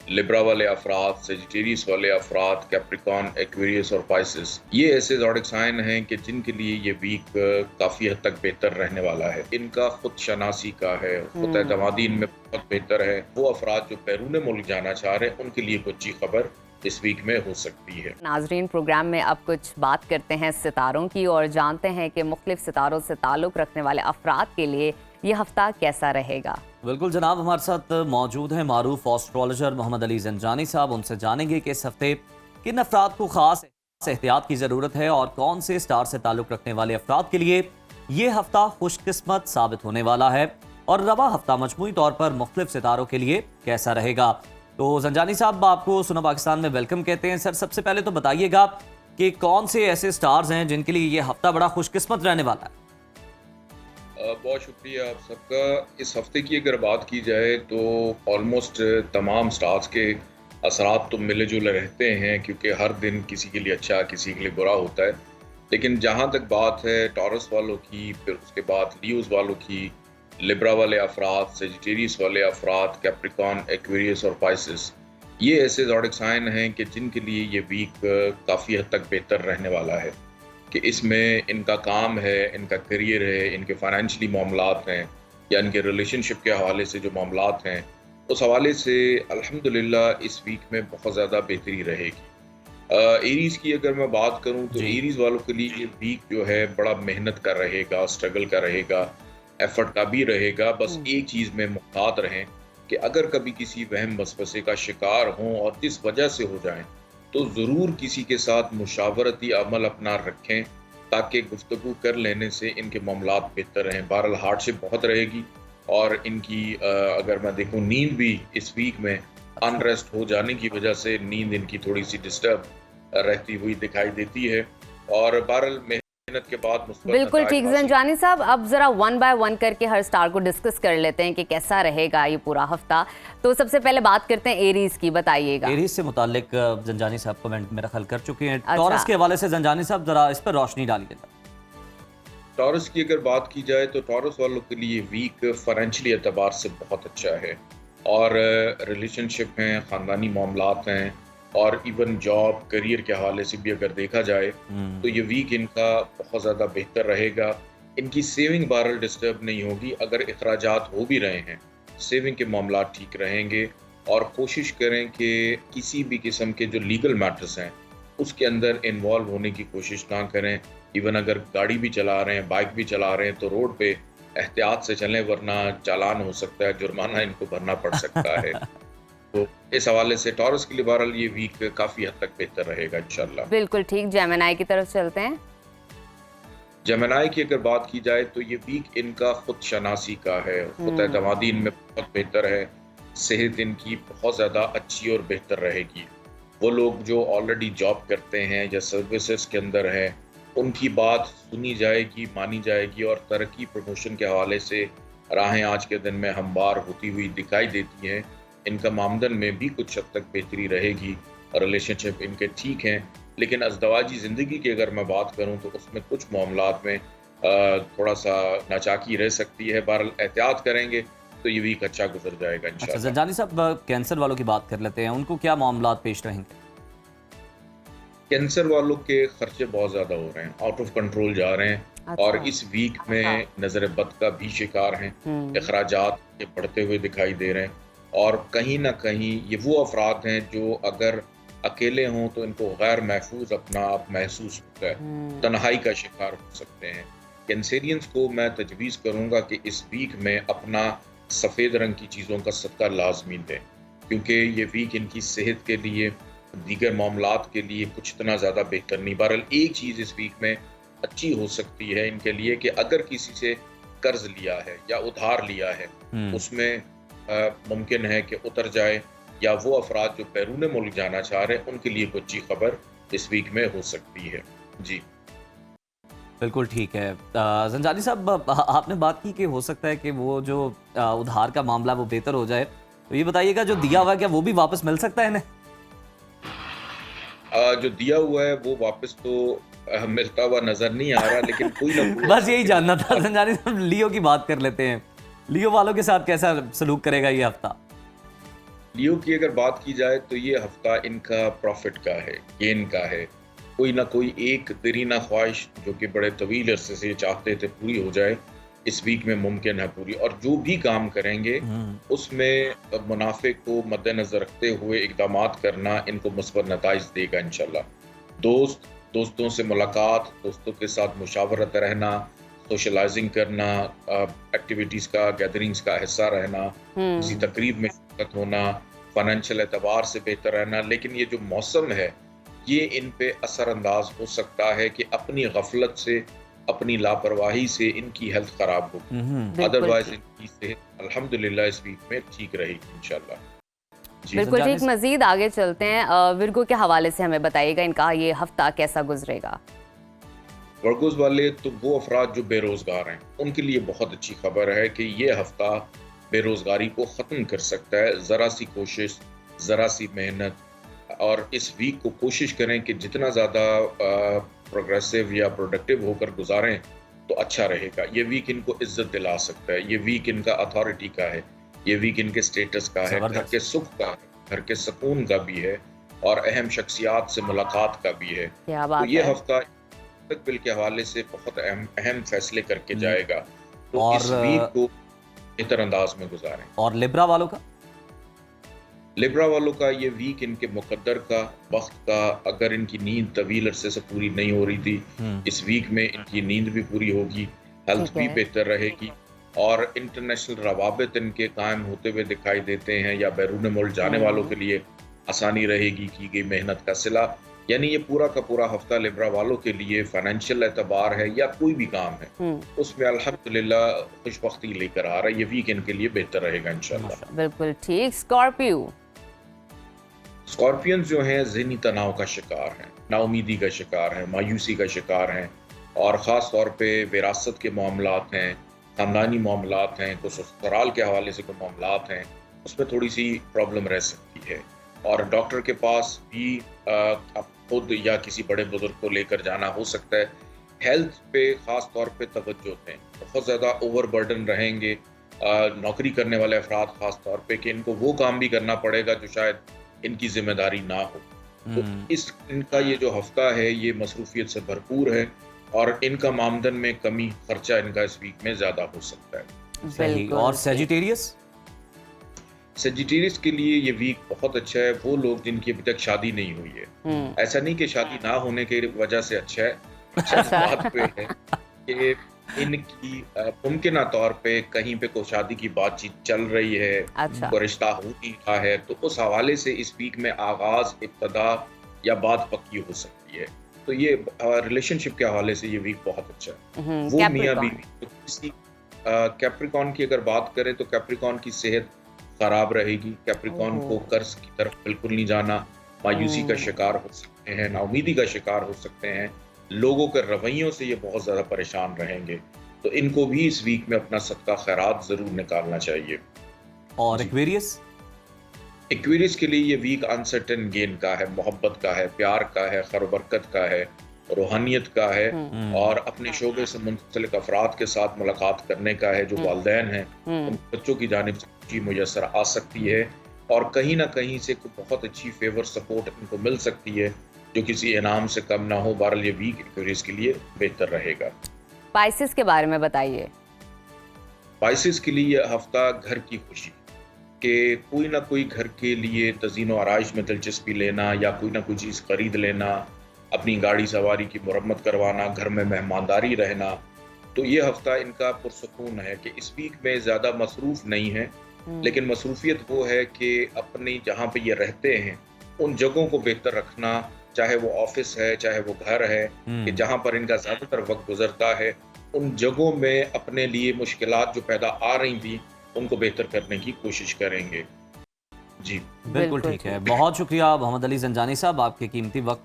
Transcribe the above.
Libra वाले अफराद, Sagittarius वाले अफराद, कैप्रिकॉन, एक्वेरियस और पाइसेस, ये ऐसे ज़ोडिक साइन हैं कि जिनके लिए ये वीक काफ़ी हद तक बेहतर रहने वाला है। इनका खुद शनासी का है, खुद एतमादी इनमें बहुत बेहतर है। वो अफराद जो बैरून मुल्क जाना चाह रहे हैं, उनके लिए कुछ अच्छी खबर इस वीक में हो सकती है। नाजरीन, प्रोग्राम में अब कुछ बात करते हैं सितारों की और जानते हैं कि मुख्तलिफ सितारों से ताल्लुक़ रखने वाले अफराद के लिए ये हफ्ता कैसा रहेगा। बिल्कुल जनाब, हमारे साथ मौजूद हैं मारूफ एस्ट्रोलॉजर मोहम्मद अली ज़ंजानी साहब। उनसे जानेंगे कि इस हफ्ते किन अफराद को खास एहतियात की ज़रूरत है और कौन से स्टार से ताल्लुक़ रखने वाले अफराद के लिए ये हफ्ता खुशकिस्मत साबित होने वाला है और रवा हफ्ता मजमूई तौर पर मुख्तलिफ सितारों के लिए कैसा रहेगा। तो ज़ंजानी साहब, आपको सुनो पाकिस्तान में वेलकम कहते हैं। सर, सबसे पहले तो बताइएगा कि कौन से ऐसे स्टार्स हैं जिनके लिए ये हफ्ता बड़ा खुशकिस्मत रहने वाला है। बहुत शुक्रिया आप सबका। इस हफ्ते की अगर बात की जाए तो ऑलमोस्ट तमाम स्टार्स के असरात तो मिले जुले रहते हैं, क्योंकि हर दिन किसी के लिए अच्छा किसी के लिए बुरा होता है। लेकिन जहाँ तक बात है टॉरस वालों की, फिर उसके बाद लियोज वालों की, लिब्रा वाले अफराद, सेजिटेरियस वाले अफराद, कैप्रिकॉन, एक्वेरियस और पाइसेस, ये ऐसे ज़ोडिक साइन हैं कि जिनके लिए ये वीक काफ़ी हद तक बेहतर रहने वाला है। कि इसमें इनका काम है, इनका करियर है, इनके फाइनेंशियली मामलात हैं या इनके रिलेशनशिप के हवाले से जो मामलात हैं, उस हवाले से अल्हम्दुलिल्लाह इस वीक में बहुत ज़्यादा बेहतरी रहेगी। एरीज़ की अगर मैं बात करूं तो एरीज़ वालों के लिए ये वीक जो है बड़ा मेहनत का रहेगा, स्ट्रगल का रहेगा, एफर्ट का भी रहेगा। बस एक चीज़ में मुहतात रहें कि अगर कभी किसी वहम वसवसे का शिकार हों और जिस वजह से हो जाएं, तो ज़रूर किसी के साथ मुशावरती अमल अपना रखें, ताकि गुफ्तगू कर लेने से इनके मामलात बेहतर रहें। बहरहाल हार्डशिप बहुत रहेगी और इनकी अगर मैं देखूं नींद भी इस वीक में अनरेस्ट हो जाने की वजह से नींद इनकी थोड़ी सी डिस्टर्ब रहती हुई दिखाई देती है। और बहरहाल मेहनत के बाद बिल्कुल ठीक ज़ंजानी साहब, अब ज़रा वन बाय वन करके हर स्टार को डिस्कस कर लेते हैं कि कैसा रहेगा ये पूरा हफ्ता। तो सबसे पहले बात करते हैं एरीज की, बताइएगा। एरीज से मुतालिक ज़ंजानी साहब कमेंट मेरा ख्याल कर चुके हैं। टॉरस के हवाले से ज़ंजानी साहब जरा इस पर रोशनी डालिएगा। टॉरस की अगर बात की जाए तो टॉरस वालों के लिए वीक फाइनेंशियली एतबार से बहुत अच्छा है और रिलेशनशिप हैं, ख़ानदानी मामलात हैं और इवन जॉब करियर के हवाले से भी अगर देखा जाए तो ये वीक इनका बहुत ज़्यादा बेहतर रहेगा। इनकी सेविंग बहरहाल डिस्टर्ब नहीं होगी। अगर अखराजात हो भी रहे हैं, सेविंग के मामला ठीक रहेंगे और कोशिश करें कि किसी भी किस्म के जो लीगल मैटर्स हैं उसके अंदर इन्वॉल्व होने की कोशिश ना करें। इवन अगर गाड़ी भी चला रहे हैं, बाइक भी चला रहे हैं, तो रोड पे एहतियात से चलें, वरना चालान हो सकता है, जुर्माना इनको भरना पड़ सकता है। तो इस हवाले से टॉरस के लिए बहरहाल ये वीक काफ़ी हद तक बेहतर रहेगा इंशाल्लाह। बिल्कुल ठीक। जेमिनी की तरफ चलते हैं। जेमिनी की अगर बात की जाए तो ये वीक इनका खुद शनासी का है, खुद एतमादी इनमें बहुत बेहतर है। सेहत इनकी बहुत ज़्यादा अच्छी और बेहतर रहेगी। वो लोग जो ऑलरेडी जॉब करते हैं या सर्विसेज के अंदर हैं, उनकी बात सुनी जाएगी, मानी जाएगी और तरक्की प्रमोशन के हवाले से राहें आज के दिन में हमवार होती हुई दिखाई देती हैं। इनका मामदन में भी कुछ हद तक बेहतरी रहेगी। रिलेशनशिप इनके ठीक हैं, लेकिन अज़दवाजी ज़िंदगी की अगर मैं बात करूं तो उसमें कुछ मामलात में थोड़ा सा नाचाकी रह सकती है। बहरहाल एहतियात करेंगे तो ये वीक अच्छा गुजर जाएगा इंशाल्लाह। ज़ंजानी साहब, कैंसर वालों की बात कर लेते हैं, उनको क्या मामलात पेश रहेंगे? कैंसर वालों के खर्चे बहुत ज़्यादा हो रहे हैं, आउट ऑफ कंट्रोल जा रहे हैं और इस वीक में नज़र बद का भी शिकार हैं। अखराजात के बढ़ते हुए दिखाई दे रहे हैं और कहीं ना कहीं ये वो अफराद हैं जो अगर अकेले हों तो इनको गैर महफूज अपना आप महसूस होता है, तन्हाई का शिकार हो सकते हैं। कैंसेरियंस को मैं तजवीज़ करूँगा कि इस वीक में अपना सफ़ेद रंग की चीज़ों का सदका लाजमी दें, क्योंकि ये वीक इनकी सेहत के लिए, दीगर मामलात के लिए कुछ इतना ज़्यादा बेहतर नहीं। बहरहाल एक चीज़ इस वीक में अच्छी हो सकती है इनके लिए कि अगर किसी से कर्ज लिया है या उधार लिया है, उसमें मुमकिन है कि उतर जाए, या वो अफराद जो बैरून मुल्क जाना चाह रहे हैं उनके लिए कुछ अच्छी खबर इस वीक में हो सकती है। जी बिल्कुल ठीक है। ज़ंजानी साहब, आपने बात की कि हो सकता है कि वो जो उधार का मामला वो बेहतर हो जाए, तो ये बताइएगा जो दिया हुआ है क्या वो भी वापस मिल सकता है इन्हें? जो दिया हुआ है वो वापस तो मिलता हुआ नजर नहीं आ रहा, लेकिन कोई ना कोई बस यही जानना था। ज़ंजानी साहब, लियो की बात कर लेते हैं। लियो वालों के साथ कैसा सलूक करेगा ये हफ्ता? लियो की अगर बात की जाए तो ये हफ्ता इनका प्रॉफिट का है, गेन का है। कोई ना कोई एक दरीना ख्वाहिश जो कि बड़े तवील अरसे से चाहते थे पूरी हो जाए, इस वीक में मुमकिन है पूरी। और जो भी काम करेंगे उसमें मुनाफे को मद्देनजर रखते हुए इकदामात करना इनको मुस्बत नताइज देगा इंशाल्लाह। दोस्तों से मुलाकात, दोस्तों के साथ मुशावरत रहना, सोशलाइजिंग करना, एक्टिविटीज़ का, गैदरिंग्स का हिस्सा रहना, किसी तकरीब में शिरकत होना, फाइनेंशियल एतबार से बेहतर रहना। लेकिन ये जो मौसम है ये इन पे असरअंदाज हो सकता है कि अपनी गफलत से, अपनी लापरवाही से इनकी हेल्थ खराब होगी। अदरवाइज इनकी सेहत अल्हम्दुलिल्लाह इस वीक में ठीक रहेगी इंशाल्लाह। बिल्कुल ठीक। मजीद आगे चलते हैं, विर्गो के हवाले से हमें बताइएगा इनका ये हफ्ता कैसा गुजरेगा। वर्गोस वाले तो वो अफराद जो बेरोज़गार हैं उनके लिए बहुत अच्छी खबर है कि ये हफ्ता बेरोज़गारी को ख़त्म कर सकता है। ज़रा सी कोशिश, ज़रा सी मेहनत, और इस वीक को कोशिश करें कि जितना ज़्यादा प्रोग्रेसिव या प्रोडक्टिव होकर गुजारें तो अच्छा रहेगा। ये वीक इनको इज्जत दिला सकता है, ये वीक इनका अथॉरिटी का है, ये वीक इनके स्टेटस का है, घर के सुख का है, घर के सुकून का भी है, और अहम शख्सियात से मुलाकात का भी है। तो ये हफ्ता बिल के हवाले से बहुत अहम फैसले करके जाएगा। तो और इस वीक को बेहतर अंदाज में गुजारें। और लिब्रा वालों का ये वीक इनके मुकद्दर का, वक्त का, अगर इनकी नींद तवील अरसे से पूरी नहीं हो रही थी, इस वीक में इनकी नींद भी पूरी होगी, हेल्थ भी बेहतर रहेगी, और इंटरनेशनल रवाबित इनके कायम होते हुए दिखाई देते हैं, या बैरून मुल्क जाने वालों के लिए आसानी रहेगी, की गई मेहनत का सिला। यानी ये पूरा का पूरा हफ्ता लिब्रा वालों के लिए फाइनेंशियल एतबार है या कोई भी काम है उसमें अल्हम्दुलिल्लाह खुशबख्ती लेकर आ रहा है। ये वीक इनके लिए बेहतर रहेगा इंशाल्लाह। बिल्कुल ठीक। स्कॉर्पियंस जो हैं ज़हनी तनाव का शिकार हैं, नाउमीदी का शिकार हैं, मायूसी का शिकार हैं, और ख़ास तौर पे विरासत के मामलात हैं, ख़ानदानी मामलात हैं, कुछ ससुराल के हवाले से कोई मामलात हैं, उसमें थोड़ी सी प्रॉब्लम रह सकती है। और डॉक्टर के पास भी आप खुद या किसी बड़े बुजुर्ग को लेकर जाना हो सकता है। हेल्थ पे ख़ास तौर पे तवज्जो दें, बहुत ज़्यादा ओवरबर्डन रहेंगे नौकरी करने वाले अफराद ख़ास तौर पे कि इनको वो काम भी करना पड़ेगा जो शायद इनकी जिम्मेदारी ना हो। तो इनका ये जो हफ्ता है ये मसरूफियत से भरपूर है, और इनका मामदन में कमी, खर्चा इनका इस वीक में ज़्यादा हो सकता है। सही। और सेजिटेरियस के लिए ये वीक बहुत अच्छा है। वो लोग जिनकी अभी तक शादी नहीं हुई है, ऐसा नहीं कि शादी ना होने की वजह से अच्छा है, अच्छा इस बात पे है कि इनकी मुमकिन तौर पे कहीं पे कोई शादी की बातचीत चल रही है, कोई रिश्ता हो नहीं रहा है, तो उस हवाले से इस वीक में आगाज, इब्तदा या बात पक्की हो सकती है। तो ये रिलेशनशिप के हवाले से ये वीक बहुत अच्छा है। वो मियां बीवी तो किसी कैप्रिकॉन की अगर बात करें तो कैप्रिकॉन की सेहत खराब रहेगी। कैप्रिकॉन को कर्ज की तरफ बिल्कुल नहीं जाना, मायूसी का शिकार हो सकते हैं, नाउमीदी का शिकार हो सकते हैं, लोगों के रवैयों से ये बहुत ज़्यादा परेशान रहेंगे। तो इनको भी इस वीक में अपना सदका खैरात ज़रूर निकालना चाहिए। और एक्वेरियस के लिए ये वीक अनसर्टेन गेन का है, मोहब्बत का है, प्यार का है, खैर बरकत का है, रूहानियत का है, और अपने शोबे से मुंसलिक अफराद के साथ मुलाकात करने का है। जो वालिदैन हैं उन बच्चों की जानिब से खुशी मुयस्सर आ सकती है, और कहीं ना कहीं से बहुत अच्छी फेवर सपोर्ट इनको मिल सकती है जो किसी इनाम से कम ना हो। बहरहाल ये वीक एक्वेरियस के लिए बेहतर रहेगा। पाइसेस के बारे में बताइए। पाइसेस के लिए यह हफ्ता घर की खुशी, कि कोई ना कोई घर के लिए तज़ीन व आराइश में दिलचस्पी लेना, या कोई ना कोई चीज़ खरीद लेना, अपनी गाड़ी सवारी की मुरम्मत करवाना, घर में मेहमानदारी रहना। तो ये हफ्ता इनका पुरसुकून है कि इस वीक में ज़्यादा मसरूफ़ नहीं है, लेकिन मसरूफियत वो है कि अपनी जहाँ पे ये रहते हैं उन जगहों को बेहतर रखना, चाहे वो ऑफिस है, चाहे वो घर है, कि जहाँ पर इनका ज़्यादातर वक्त गुजरता है, उन जगहों में अपने लिए मुश्किलात जो पैदा आ रही थी उनको बेहतर करने की कोशिश करेंगे। जी बिल्कुल ठीक है। बहुत शुक्रिया मोहम्मद अली ज़ंजानी साहब, आपके कीमती वक्त